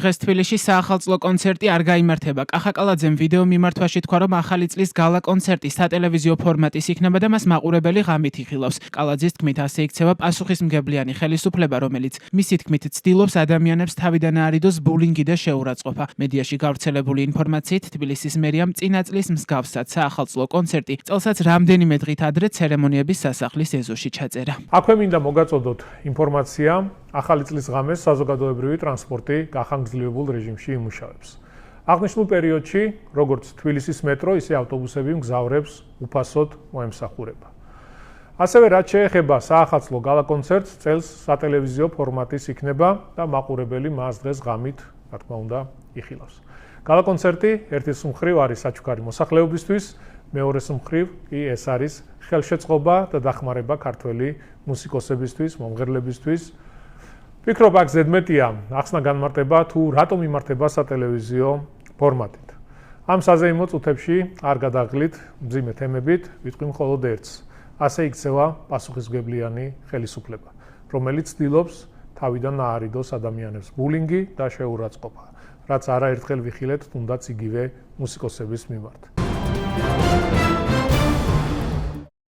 დღეს თბილისში საახალწლო კონცერტი არ გაიმართება. კახაკალაძემ ვიდეო მიმართვაში თქვა, რომ ახალი წლის გალა კონცერტი სატელევიზიო ფორმატის იქნება და მას მაყურებელი ღამით იხილავს. კალაძის თქმით, ასე იქცევა პასუხისმგებლიანი ხელისუფლება, რომელიც მისი თქმით ცდილობს ადამიანებს თავიდან აარიდოს ბულინგი და შეურაცხყოფა. მედიაში გავრცელებული ინფორმაციით, თბილისის მერიამ წინა წლის მსგავსად საახალწლო კონცერტი წელსაც რამდენიმე დღით ადრე ცერემონიების სასახლის ეზოში ჩაწერა. აქვე მინდა მოგაწოდოთ ინფორმაცია, ახალი წლის ღამეს საზოგადოებრივი ტრანსპორტი გახანგრძლივებულ რეჟიმში იმუშავებს. აღნიშნულ პერიოდში, როგორც თბილისის მეტრო, ისე ავტობუსები მგზავრებს უფასოდ მოემსახურება. ასევე რაც შეეხება საახალწლო გალა კონცერტს, წელს სატელევიზიო ფორმატის იქნება და მაყურებელი მას დღეს ღამით, რა თქმა უნდა, იხილავს. გალა კონცერტი ერთის მხრივ არის საჩუქარი მოსახლეობისთვის, მეორეს მხრივ კი ეს არის ხელშეწყობა და დახმარება ქართველი მუსიკოსებისთვის, მომღერლებისთვის. ვფიქრობ, აქ ზედმეტია ახსნა განმარტება თუ რატომ იმართება სატელევიზიო ფორმატით. ამ საზეიმო წუთებში არ გადაღლით მძიმე თემებით, ვიტყვი მხოლოდ ერთს. ასე იქცევა პასუხისმგებლიანი ხელისუფლება, რომელიც ცდილობს თავიდან აარიდოს ადამიანებს ბულინგი და შეურაცხყოფა, რაც არაერთხელ ვიხილეთ, თუნდაც იგივე მუსიკოსების მიმართ.